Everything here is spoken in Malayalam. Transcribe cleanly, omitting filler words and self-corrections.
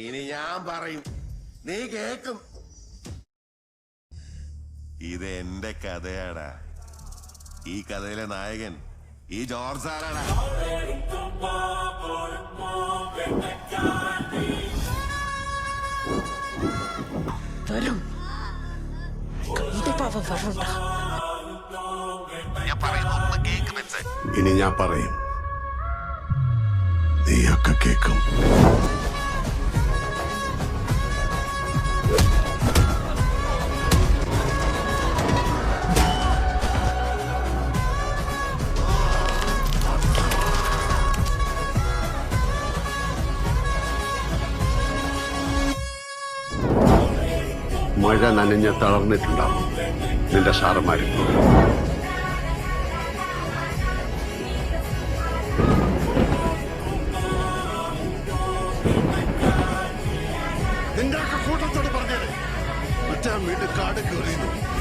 ഇനി ഞാൻ പറയും, നീ കേക്കും. ഇത് എന്റെ കഥയാടാ. ഈ കഥയിലെ നായകൻ ഈ ജോർജ് സാറാടാ. വരും. ഇനി ഞാൻ പറയും, നീയൊക്കെ കേക്കും. മഴ നനഞ്ഞ് തളർന്നിട്ടുണ്ടാവും നിന്റെ സാറന്മാര്. നിന്റെ കൂട്ടത്തോട് പറഞ്ഞത് മറ്റേ വീട്ടിൽ കാട് കയറിയുന്നു.